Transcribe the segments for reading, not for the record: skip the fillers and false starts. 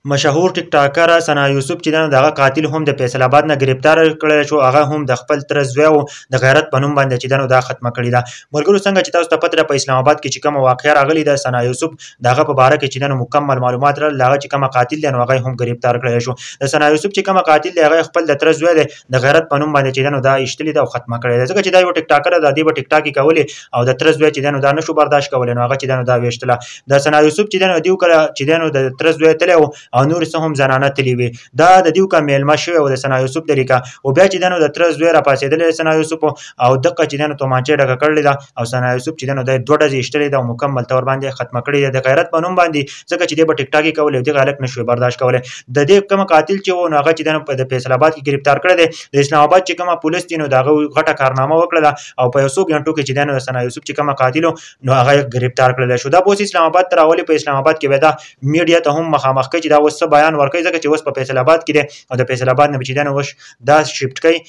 مشهور ټیک ټاکر ثنا یوسف چې دغه قاتل هم د فیصل آباد نه گرفتار کړل شو. هغه هم د خپل تر زوی او د غیرت په نوم باندې چې دا ختمه کړی ده. ملګرو څنګه چې تاسو ته پته په اسلام آباد کې چې کوم واقعیا راغلی د ثنا یوسف دغه په باره کې چې مکمل معلومات را لغه چې کوم قاتل دی نو هغه هم گرفتار کړل شو. د ثنا یوسف چې کوم قاتل دی هغه خپل د تر زوی د غیرت په نوم باندې چې دا اشتلی ده او ختمه کړی ده. ځکه چې دا یو ټیک ټاکر د دې په ټیک ټاک کولې او د تر زوی چې دا نشو برداشت کولای نو هغه چې دا ویشتله. د ثنا یوسف چې دیو کړه چې د تر زوی تل او نور څه هم زنانه تلی وي. دا د دیو کا میلمه شوی او د ثنا یوسف طریقه او بیا چې د تر زوی را پاسېدل ثنا یوسف او دغه چې تومانچه ډکه کړل دا او ثنا یوسف چې د دوه ډزې اشتلې دا مکمل تور باندې ختمه کړی د غیرت په نوم باندې. ځکه چې د ټیک ټاک کولې د غلط نشوي برداشت کولای. د دې کوم قاتل چې و نو هغه چې د فیصل آباد کې گرفتار کړی دی د اسلام آباد چې کوم پولیس دي نو دا غټه کارنامه وکړه او په یو څو غنټو کې چې د ثنا یوسف چې کوم قاتل نو هغه گرفتار کړل شو. دا بوس اسلام آباد تر اولی په اسلام آباد کې ودا میډیا ته هم مخامخ کوي چې دا وسه بیان ورکړي. ځکه چې وس په فیصل آباد کې او د فیصل آباد نه چې وش دا شفت کوي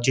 چې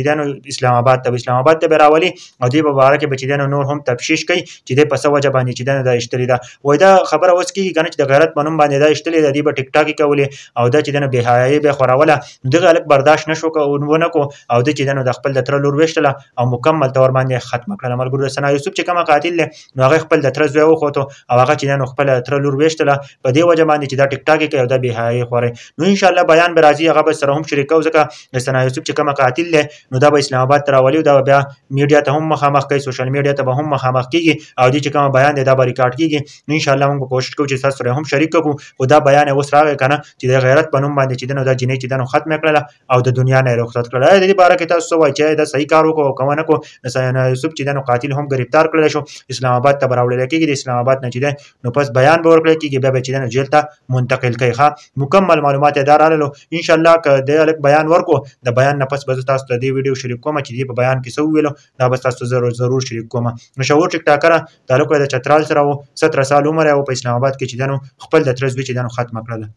اسلام آباد ته براولي او دې په اړه کې چې نور هم تفشیش کوي چې د پسو وجه باندې چې دا اشتری دا وای دا خبره اوس کې کنه چې د غیرت بنوم باندې دا اشتلی د دې په ټیک ټاک کولې او دا چې به حیاي به خوراوله دغه الک برداشت نشو کوونه کو او د چې د خپل د تر لور وشتله او مکمل تور باندې ختم کړل. ملګرو ثنا یوسف چې کوم قاتل نو هغه خپل د تر زوی وخوته او هغه چې خپل تر لور وشتله په دې وجه باندې چې دا ټیک ټاک کوي او دا به حیاي خوري. نو ان شاء الله بیان به راځي هغه به سره هم شریکو. ځکه د ثنا یوسف چې کوم قاتل له نو دا به اسلام آباد تر اولی دا بیا میډیا ته هم مخامخ کوي سوشل میډیا ته به هم مخامخ کیږي او دې چې کوم بیان دی دا به ریکارډ کیږي. ان شاء الله موږ کوشش کوو چې تاسو سره هم شریک کړو. خو دا بیان اوس راغی کنه چې د غیرت بنوم باندې چې دا جنې چې ختم کړل او د دنیا نه رخصت کړل. د دې باره کې تاسو وایي چې دا صحیح کار وکړو کوم نه کو. د ثنا یوسف چې قاتل هم گرفتار کړل شو اسلام آباد ته براوړل کیږي. د اسلام آباد نه چې نو پس بیان به ورکړل کیږي بیا چې جیل ته منتقل کیږي. مکمل معلومات دارالو ان شاء الله ک د الک بیان ورکو د بیان نه پس به تاسو ته د ویډیو شریک کوم چې په بیان کې سو ویلو دا به تاسو ضرور شریک کوم. مشهور ټیک ټاکر تعلق د چترال سره 17 سال عمر او په اسلام آباد کې چې خپل د ترزوی چې ختم کړل.